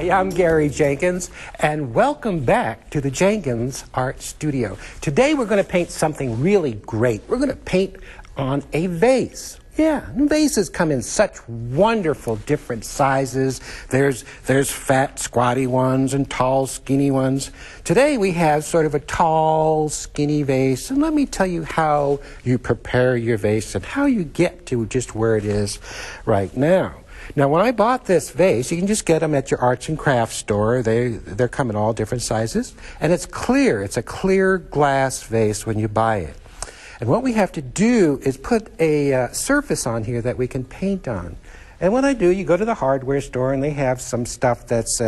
Hi, I'm Gary Jenkins, and welcome back to the Jenkins Art Studio. Today we're going to paint something really great. We're going to paint on a vase. Yeah, vases come in such wonderful different sizes. There's fat, squatty ones and tall, skinny ones. Today we have sort of a tall, skinny vase, and let me tell you how you prepare your vase and how you get to just where it is right now. Now, when I bought this vase, you can just get them at your arts and crafts store. They're come in all different sizes, and it's clear. It's a clear glass vase when you buy it. And what we have to do is put a surface on here that we can paint on. And when I do, you go to the hardware store, and they have some stuff that's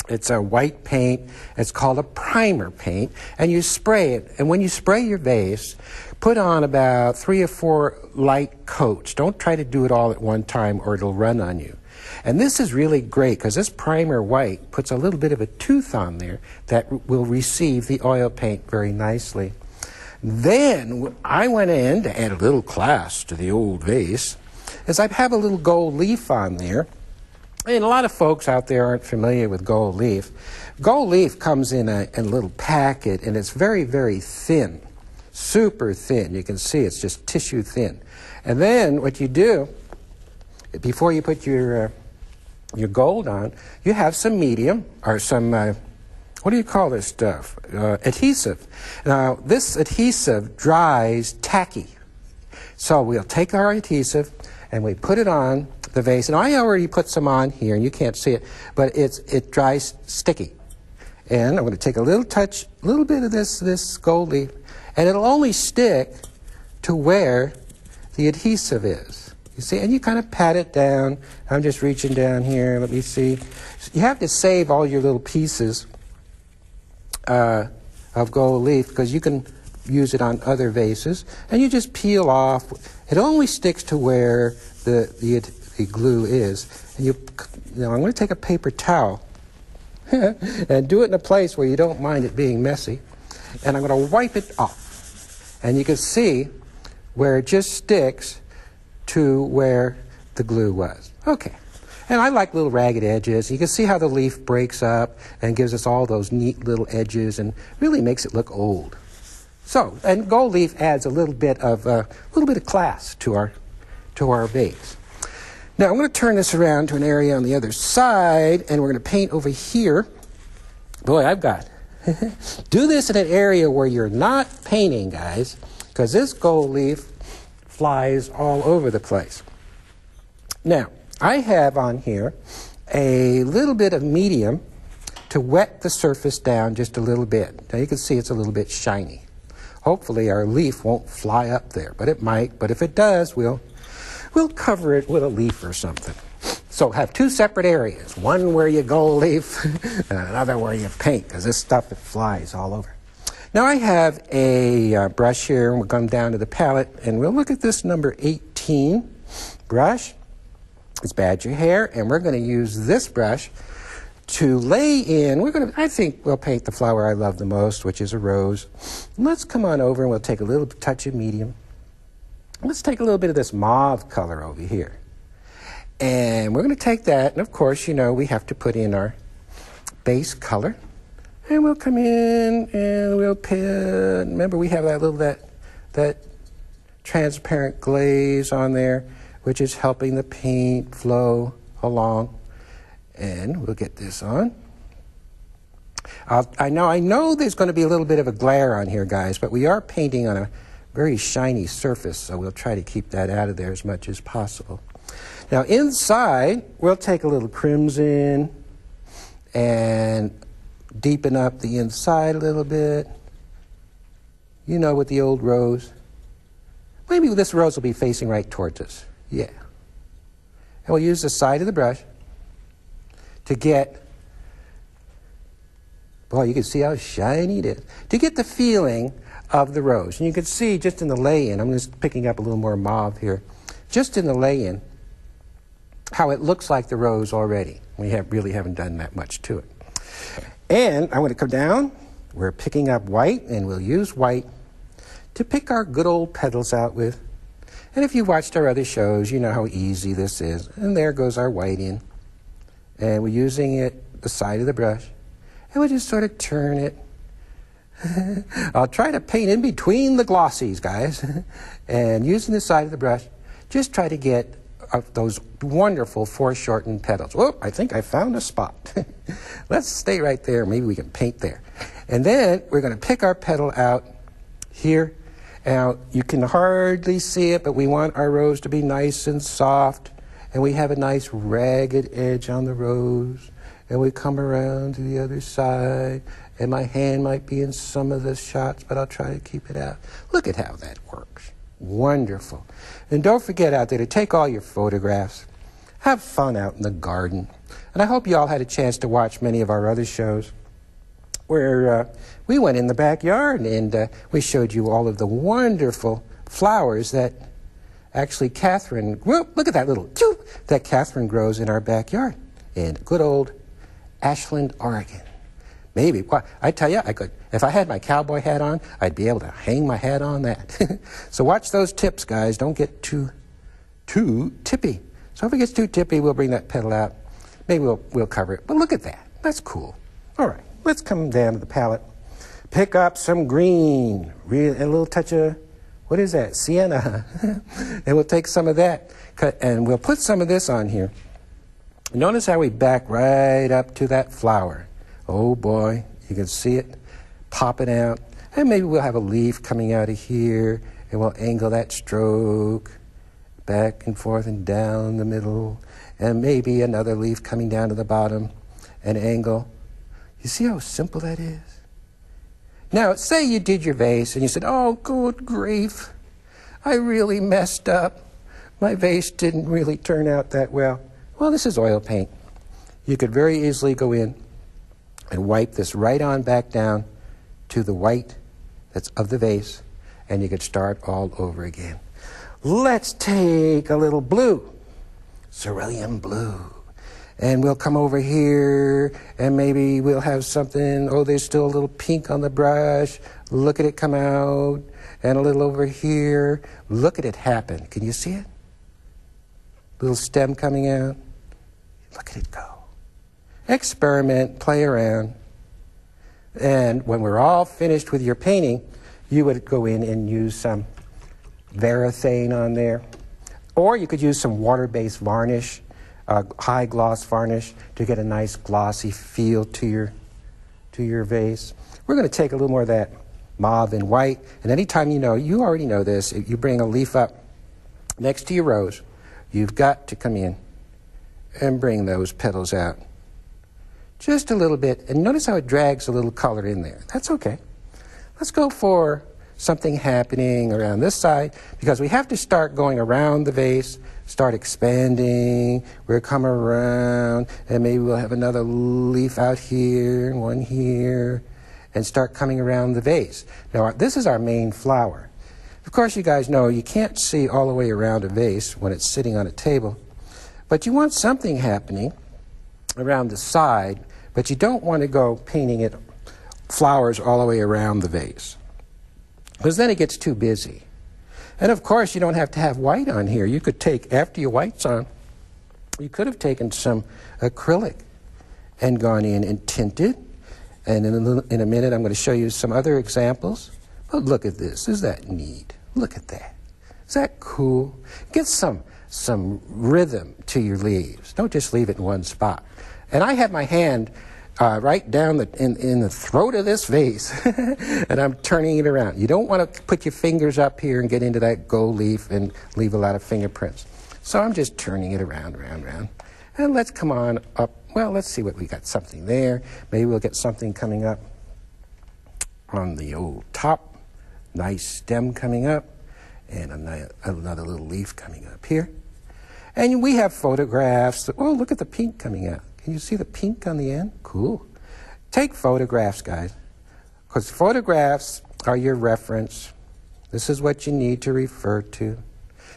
it's a white paint. It's called a primer paint, and you spray it. And when you spray your vase, put on about 3 or 4 light coats. Don't try to do it all at one time or it'll run on you. And this is really great because this primer white puts a little bit of a tooth on there that will receive the oil paint very nicely. Then I went in to add a little class to the old vase, as I have a little gold leaf on there. And a lot of folks out there aren't familiar with gold leaf. Gold leaf comes in a little packet, and it's very, very thin, super thin. You can see it's just tissue thin. And then what you do, before you put your gold on, you have some medium, or some, what do you call this stuff? Adhesive. Now, this adhesive dries tacky. So we'll take our adhesive, and we put it on the vase, and I already put some on here, and you can't see it, but it dries sticky. And I'm going to take a little bit of this gold leaf, and it'll only stick to where the adhesive is. You see, and you kind of pat it down. I'm just reaching down here. Let me see. You have to save all your little pieces of gold leaf because you can use it on other vases, and you just peel off. It only sticks to where the glue is. And I'm going to take a paper towel and do it in a place where you don't mind it being messy. And I'm going to wipe it off. And you can see where it just sticks to where the glue was. Okay. And I like little ragged edges. You can see how the leaf breaks up and gives us all those neat little edges and really makes it look old. So, and gold leaf adds a little bit of class to our vase. Now I'm going to turn this around to an area on the other side, and we're going to paint over here. Boy, I've got. Do this in an area where you're not painting, guys, because this gold leaf flies all over the place. Now, I have on here a little bit of medium to wet the surface down just a little bit. Now you can see it's a little bit shiny. Hopefully our leaf won't fly up there, but it might. But if it does, we'll cover it with a leaf or something. So have 2 separate areas, one where you gold leaf and another where you paint, because this stuff, it flies all over. Now I have a brush here, and we'll come down to the palette, and we'll look at this number 18 brush. It's Badger Hair, and we're going to use this brush to lay in. I think we'll paint the flower I love the most, which is a rose. Let's come on over, and we'll take a little touch of medium. Let's take a little bit of this mauve color over here. And we're going to take that, and of course, we have to put in our base color. And we'll come in, and we'll pin. Remember, we have that transparent glaze on there, which is helping the paint flow along. And we'll get this on. I know there's going to be a little bit of a glare on here, guys, but we are painting on a very shiny surface, so we'll try to keep that out of there as much as possible. Now inside, we'll take a little crimson and deepen up the inside a little bit. With the old rose. Maybe this rose will be facing right towards us. Yeah. And we'll use the side of the brush to get, boy, you can see how shiny it is, to get the feeling of the rose. And you can see just in the lay-in, I'm just picking up a little more mauve here, just in the lay-in, how it looks like the rose already. We really haven't done that much to it. And I'm going to come down. We're picking up white, and we'll use white to pick our good old petals out with. And if you watched our other shows, you know how easy this is. And there goes our white in. And we're using it, the side of the brush, and we'll just sort of turn it. I'll try to paint in between the glossies, guys. And using the side of the brush, just try to get those wonderful foreshortened petals. Whoop, I think I found a spot. Let's stay right there. Maybe we can paint there. And then we're going to pick our petal out here. Now, you can hardly see it, but we want our rose to be nice and soft. And we have a nice ragged edge on the rose. And we come around to the other side. And my hand might be in some of the shots, but I'll try to keep it out. Look at how that works. Wonderful. And don't forget out there to take all your photographs. Have fun out in the garden. And I hope you all had a chance to watch many of our other shows where we went in the backyard and we showed you all of the wonderful flowers that actually Catherine, whoop, look at that little, that Catherine grows in our backyard in good old Ashland, Oregon. Maybe. Well, I tell you, I could, if I had my cowboy hat on, I'd be able to hang my hat on that. So watch those tips, guys. Don't get too tippy. So if it gets too tippy, we'll bring that petal out. Maybe we'll cover it. But look at that. That's cool. All right. Let's come down to the palette. Pick up some green. A little touch of, what is that? Sienna. And we'll take some of that. And we'll put some of this on here. Notice how we back right up to that flower. Oh boy, you can see it popping out. And maybe we'll have a leaf coming out of here, and we'll angle that stroke back and forth and down the middle, and maybe another leaf coming down to the bottom, and angle. You see how simple that is? Now, say you did your vase, and you said, oh, good grief, I really messed up. My vase didn't really turn out that well. Well, this is oil paint. You could very easily go in and wipe this right on back down to the white that's of the vase, and you could start all over again. Let's take a little blue, cerulean blue, and we'll come over here, and maybe we'll have something, oh, there's still a little pink on the brush. Look at it come out, and a little over here. Look at it happen. Can you see it? Little stem coming out. Look at it go. Experiment, play around, and when we're all finished with your painting, you would go in and use some Varathane on there, or you could use some water-based varnish, high gloss varnish, to get a nice glossy feel to your vase. We're going to take a little more of that mauve and white, and anytime you already know this, if you bring a leaf up next to your rose, you've got to come in and bring those petals out. Just a little bit, and notice how it drags a little color in there. That's okay. Let's go for something happening around this side, because we have to start going around the vase, start expanding. We'll come around, and maybe we'll have another leaf out here, and one here, and start coming around the vase. Now, this is our main flower. Of course, you guys know you can't see all the way around a vase when it's sitting on a table, but you want something happening around the side, but you don't want to go painting it flowers all the way around the vase, because then it gets too busy. And of course, you don't have to have white on here. You could take, after your white's on, you could have taken some acrylic and gone in and tinted. And in a minute, I'm going to show you some other examples. But look at this. Is that neat? Look at that. Is that cool? Get some rhythm to your leaves. Don't just leave it in one spot. And I have my hand right down in the throat of this vase, and I'm turning it around. You don't want to put your fingers up here and get into that gold leaf and leave a lot of fingerprints. So I'm just turning it around. And let's come on up. Well, let's see what we got. Something there. Maybe we'll get something coming up on the old top. Nice stem coming up, and another little leaf coming up here. And we have photographs. Oh, look at the pink coming out. Can you see the pink on the end? Cool. Take photographs, guys, because photographs are your reference. This is what you need to refer to.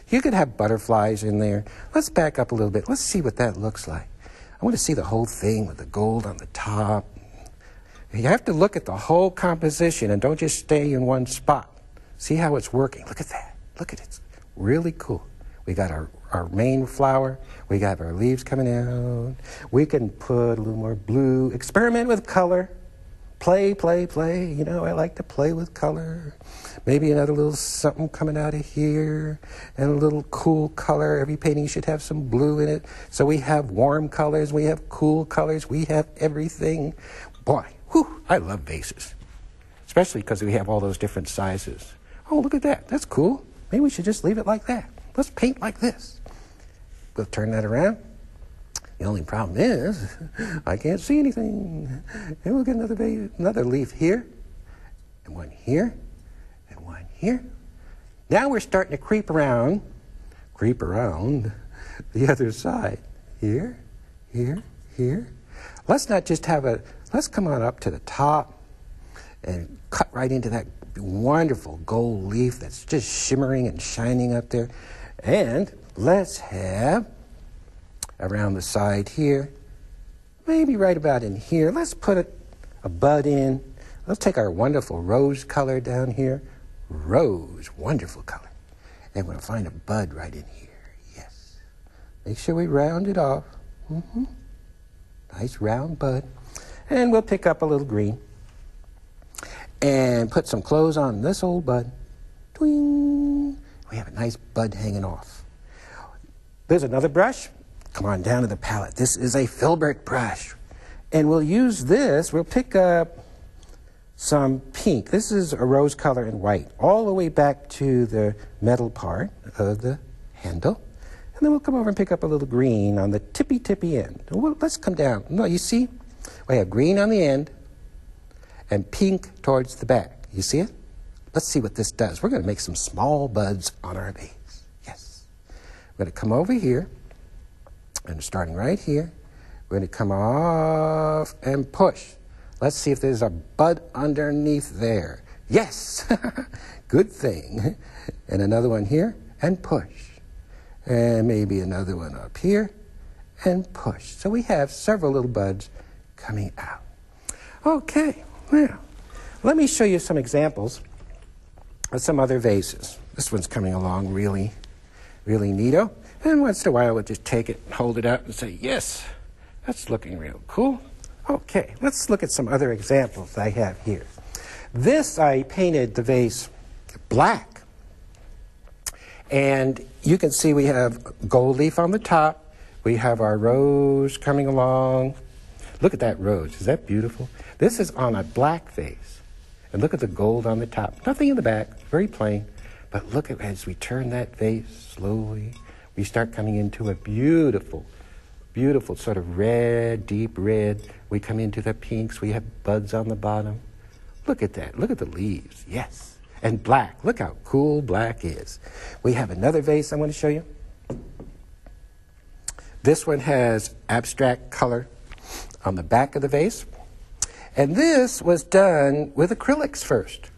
You could have butterflies in there. Let's back up a little bit. Let's see what that looks like. I want to see the whole thing with the gold on the top. You have to look at the whole composition and don't just stay in one spot. See how it's working. Look at that. Look at it. It's really cool. We got our main flower. We got our leaves coming out. We can put a little more blue. Experiment with color. Play, play, play. You know, I like to play with color. Maybe another little something coming out of here. And a little cool color. Every painting should have some blue in it. So we have warm colors. We have cool colors. We have everything. Boy, whew, I love vases. Especially because we have all those different sizes. Oh, look at that. That's cool. Maybe we should just leave it like that. Let's paint like this. We'll turn that around. The only problem is I can't see anything. And we'll get another leaf here, and one here, and one here. Now we're starting to creep around the other side. Here, here, here. Let's not just let's come on up to the top and cut right into that wonderful gold leaf that's just shimmering and shining up there. And let's have around the side here, maybe right about in here. Let's put a bud in. Let's take our wonderful rose color down here. Rose, wonderful color. And we'll find a bud right in here. Yes. Make sure we round it off. Nice round bud. And we'll pick up a little green and put some clothes on this old bud. Twing. We have a nice bud hanging off. There's another brush. Come on down to the palette. This is a filbert brush. And we'll use this. We'll pick up some pink. This is a rose color and white, all the way back to the metal part of the handle. And then we'll come over and pick up a little green on the tippy end. Well, let's come down. No, you see? We have green on the end and pink towards the back. You see it? Let's see what this does. We're going to make some small buds on our vase. Yes. We're going to come over here. And starting right here, we're going to come off and push. Let's see if there's a bud underneath there. Yes! Good thing. And another one here, and push. And maybe another one up here, and push. So we have several little buds coming out. Okay, now, let me show you some examples of some other vases. This one's coming along really, really neato. And once in a while, we'll just take it, hold it up, and say, yes, that's looking real cool. Okay, let's look at some other examples I have here. This, I painted the vase black. And you can see we have gold leaf on the top. We have our rose coming along. Look at that rose. Is that beautiful? This is on a black vase. And look at the gold on the top. Nothing in the back, very plain. But look at as we turn that vase slowly, we start coming into a beautiful, beautiful sort of red, deep red. We come into the pinks. We have buds on the bottom. Look at that. Look at the leaves. Yes. And black. Look how cool black is. We have another vase I want to show you. This one has abstract color on the back of the vase. And this was done with acrylics first.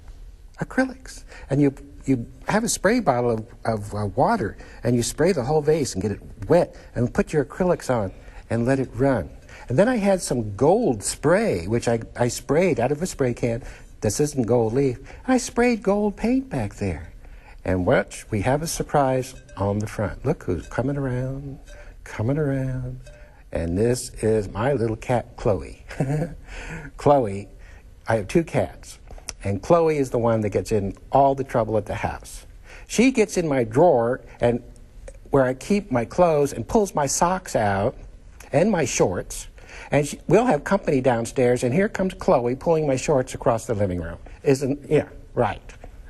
Acrylics. And you have a spray bottle of water, and you spray the whole vase and get it wet, and put your acrylics on and let it run. And then I had some gold spray, which I sprayed out of a spray can. This isn't gold leaf. And I sprayed gold paint back there. And watch, we have a surprise on the front. Look who's coming around, coming around. And this is my little cat, Chloe. Chloe, I have two cats. And Chloe is the one that gets in all the trouble at the house. She gets in my drawer and where I keep my clothes and pulls my socks out and my shorts. And we'll have company downstairs, and here comes Chloe pulling my shorts across the living room. Yeah, right.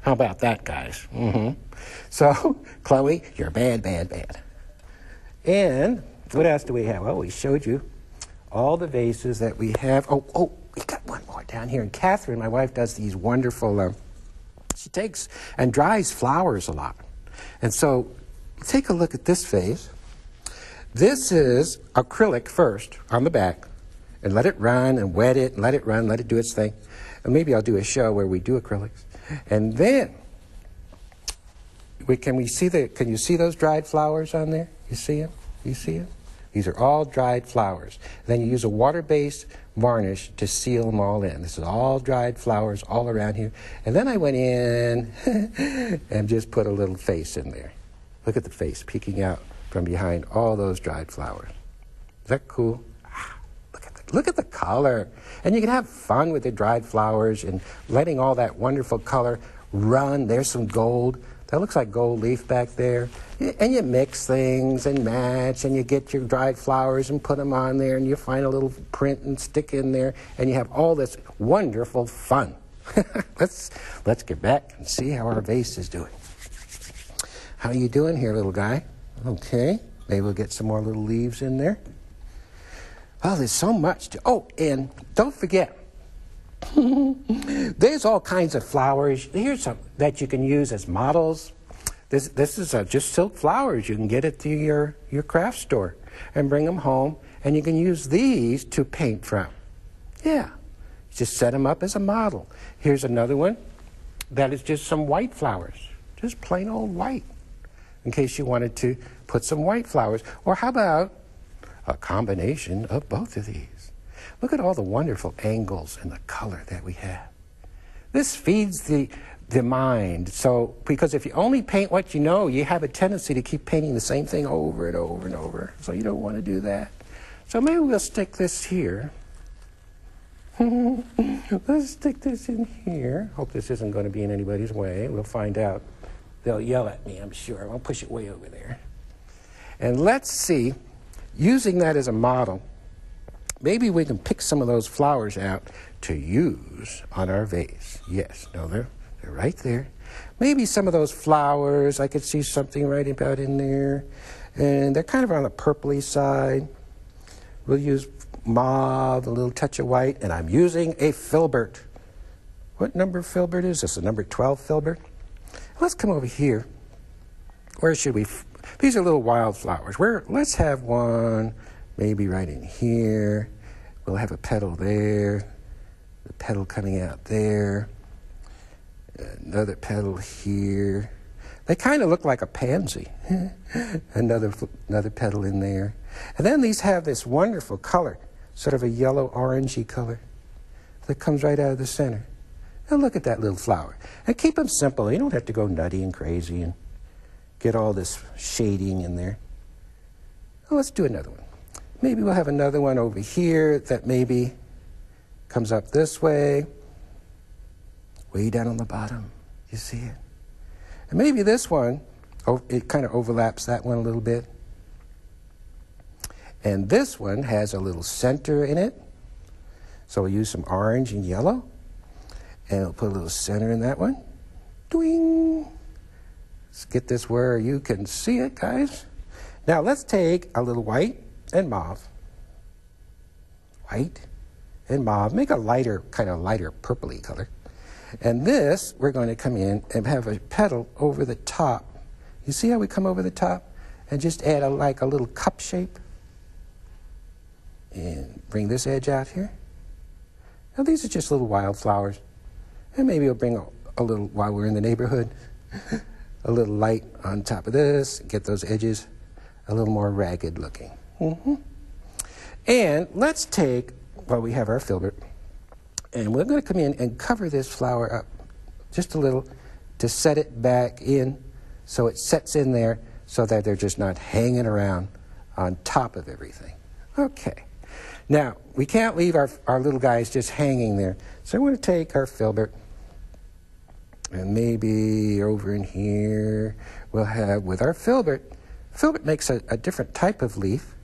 How about that, guys? So, Chloe, you're bad, bad, bad. And what else do we have? Well, we showed you all the vases that we have. Oh, we got one more down here. And Catherine, my wife, does these wonderful, she takes and dries flowers a lot. And so take a look at this vase. This is acrylic first on the back. And let it run and wet it and let it run, let it do its thing. And maybe I'll do a show where we do acrylics. And then, can you see those dried flowers on there? You see them? You see them? These are all dried flowers. Then you use a water-based varnish to seal them all in. This is all dried flowers all around here. And then I went in and just put a little face in there. Look at the face peeking out from behind all those dried flowers. Is that cool? Look at the color. And you can have fun with the dried flowers and letting all that wonderful color run. There's some gold. That looks like gold leaf back there. And you mix things and match, and you get your dried flowers and put them on there, and you find a little print and stick in there, and you have all this wonderful fun. Let's get back and see how our vase is doing. How are you doing here, little guy? Okay. Maybe we'll get some more little leaves in there. Oh, there's so much to... Oh, and don't forget, there's all kinds of flowers. Here's some that you can use as models. This is just silk flowers. You can get it to your craft store and bring them home, and you can use these to paint from. Yeah, just set them up as a model. Here's another one that is just some white flowers, just plain old white, in case you wanted to put some white flowers. Or how about a combination of both of these? Look at all the wonderful angles and the color that we have. This feeds the mind. So, because if you only paint what you know, you have a tendency to keep painting the same thing over and over and over. So you don't want to do that. So maybe we'll stick this here. Let's stick this in here. Hope this isn't going to be in anybody's way. We'll find out. They'll yell at me, I'm sure. I'll push it way over there. And let's see, using that as a model, maybe we can pick some of those flowers out to use on our vase. Yes, no, they're right there. Maybe some of those flowers, I could see something right about in there. And they're kind of on the purpley side. We'll use mauve, a little touch of white, and I'm using a filbert. What number filbert is this? A number 12 filbert? Let's come over here. Where should we? These are little wildflowers. Let's have one maybe right in here. We'll have a petal there. The petal coming out there. Another petal here. They kind of look like a pansy. Another petal in there. And then these have this wonderful color, sort of a yellow-orangey color that comes right out of the center. And look at that little flower. And keep them simple. You don't have to go nutty and crazy and get all this shading in there. Well, let's do another one. Maybe we'll have another one over here that maybe comes up this way, way down on the bottom. You see it? And maybe this one, it kind of overlaps that one a little bit. And this one has a little center in it. So we'll use some orange and yellow. And we'll put a little center in that one. Doing. Let's get this where you can see it, guys. Now let's take a little white and mauve. White and mauve. Make a lighter, kind of lighter purpley color. And this, we're going to come in and have a petal over the top. You see how we come over the top? And just add like a little cup shape. And bring this edge out here. Now these are just little wildflowers. And maybe we'll bring a little, while we're in the neighborhood, a little light on top of this, get those edges a little more ragged looking. And let's take, well, we have our filbert, and we're going to come in and cover this flower up just a little to set it back in so it sets in there so that they're just not hanging around on top of everything. Okay. Now, we can't leave our little guys just hanging there. So I'm going to take our filbert, and maybe over in here we'll have, with our filbert makes a different type of leaf,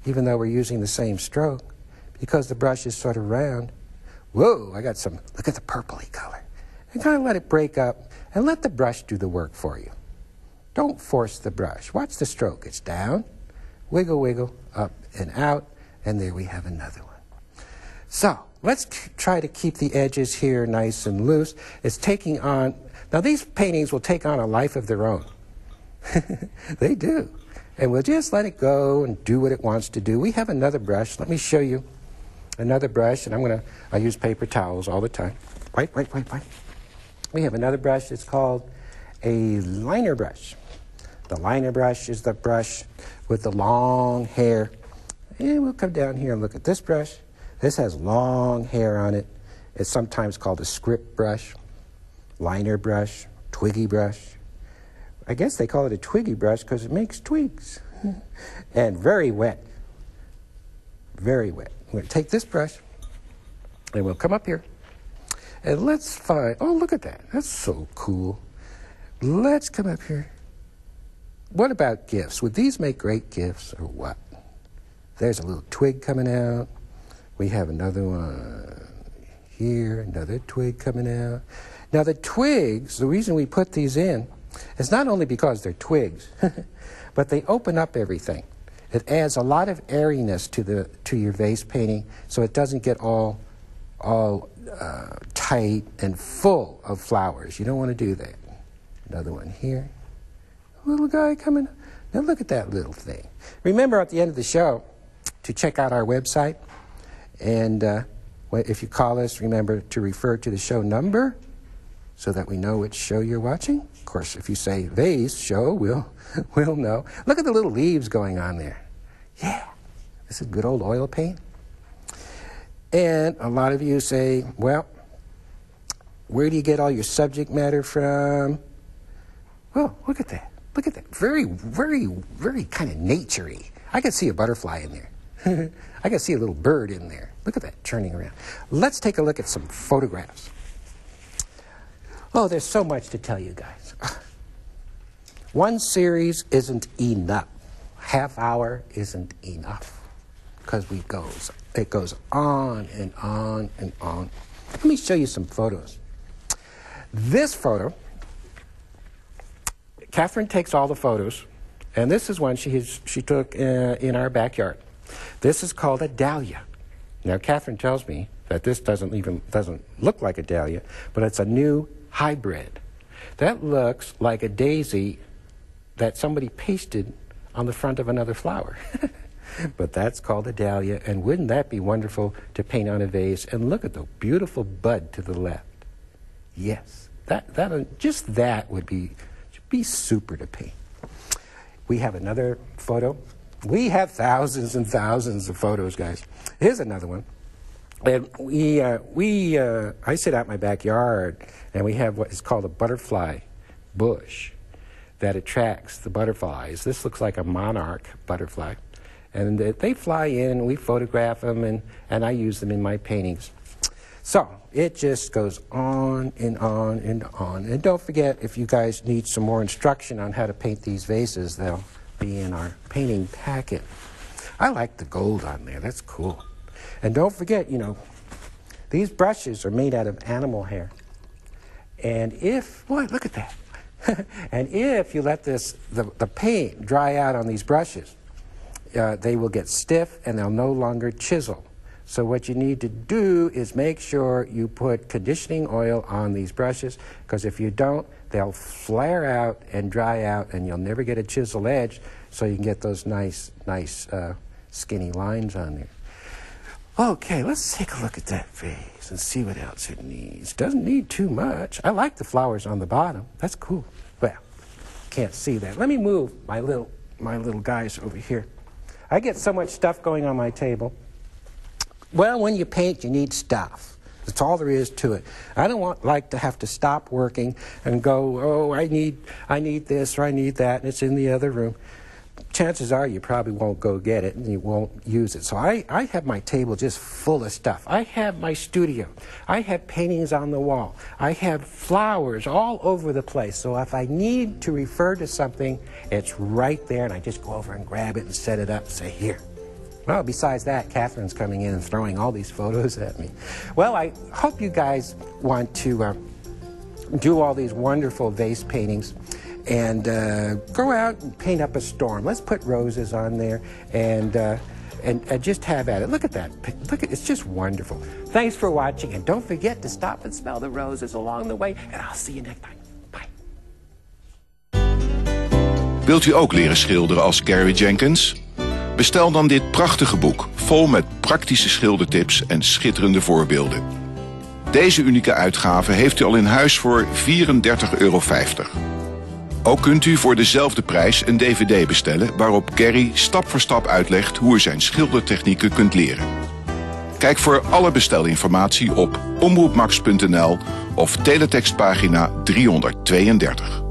even though we're using the same stroke, because the brush is sort of round. Whoa, I got some, look at the purpley color. And kind of let it break up, and let the brush do the work for you. Don't force the brush. Watch the stroke. It's down, wiggle, wiggle, up and out, and there we have another one. So let's try to keep the edges here nice and loose. It's taking on, now these paintings will take on a life of their own. They do. And we'll just let it go and do what it wants to do. We have another brush. Let me show you another brush, and I use paper towels all the time. Wipe. We have another brush. It's called a liner brush. The liner brush is the brush with the long hair. And we'll come down here and look at this brush. This has long hair on it. It's sometimes called a script brush, liner brush, twiggy brush. I guess they call it a twiggy brush because it makes twigs. And very wet. Very wet. I'm going to take this brush and we'll come up here. And let's find, oh, look at that. That's so cool. Let's come up here. What about gifts? Would these make great gifts or what? There's a little twig coming out. We have another one here, another twig coming out. Now the twigs, the reason we put these in is not only because they're twigs, but they open up everything. It adds a lot of airiness to your vase painting so it doesn't get all tight and full of flowers. You don't want to do that. Another one here. A little guy coming. Now look at that little thing. Remember at the end of the show to check out our website. And if you call us, remember to refer to the show number so that we know which show you're watching. Of course, if you say vase show, we'll know. Look at the little leaves going on there. Yeah, this is good old oil paint. And a lot of you say, well, where do you get all your subject matter from? Well, look at that. Look at that. Very, very, very kind of nature-y. I can see a butterfly in there. I can see a little bird in there. Look at that turning around. Let's take a look at some photographs. Oh, there's so much to tell you guys. One series isn't enough. Half hour isn't enough because it goes on and on and on. Let me show you some photos. This photo, Catherine takes all the photos, and this is one she took in our backyard. This is called a dahlia. Now, Catherine tells me that this doesn't look like a dahlia, but it's a new hybrid. That looks like a daisy that somebody pasted on the front of another flower. But that's called a dahlia, and wouldn't that be wonderful to paint on a vase? And look at the beautiful bud to the left. Yes, just that would be super to paint. We have another photo. We have thousands and thousands of photos, guys. Here's another one. And I sit out in my backyard, and we have what is called a butterfly bush that attracts the butterflies. This looks like a monarch butterfly. And they fly in, we photograph them, and I use them in my paintings. So it just goes on and on and on. And don't forget, if you guys need some more instruction on how to paint these vases, they'll be in our painting packet. I like the gold on there. That's cool. And don't forget, these brushes are made out of animal hair. And look at that. And if you let the paint dry out on these brushes, they will get stiff and they'll no longer chisel. So what you need to do is make sure you put conditioning oil on these brushes, because if you don't, they'll flare out and dry out and you'll never get a chisel edge, so you can get those nice skinny lines on there. Okay, let's take a look at that vase and see what else it needs. Doesn't need too much. I like the flowers on the bottom. That's cool. Well, can't see that. Let me move my little guys over here. I get so much stuff going on my table. Well, when you paint, you need stuff. That's all there is to it. I don't like to have to stop working and go, oh, I need this or I need that, and it's in the other room. Chances are you probably won't go get it and you won't use it. So I have my table just full of stuff. I have my studio. I have paintings on the wall. I have flowers all over the place. So if I need to refer to something, it's right there, and I just go over and grab it and set it up and say, here. Well, besides that, Catherine's coming in and throwing all these photos at me. Well, I hope you guys want to do all these wonderful vase paintings and go out and paint up a storm. Let's put roses on there and just have at it. Look at that. It's just wonderful. Thanks for watching, and don't forget to stop and smell the roses along the way, and I'll see you next time. Bye. Wilt u ook leren schilderen als Gary Jenkins? Bestel dan dit prachtige boek, vol met praktische schildertips en schitterende voorbeelden. Deze unieke uitgave heeft u al in huis voor €34,50. Ook kunt u voor dezelfde prijs een dvd bestellen, waarop Gary stap voor stap uitlegt hoe u zijn schildertechnieken kunt leren. Kijk voor alle bestelinformatie op omroepmax.nl of teletextpagina 332.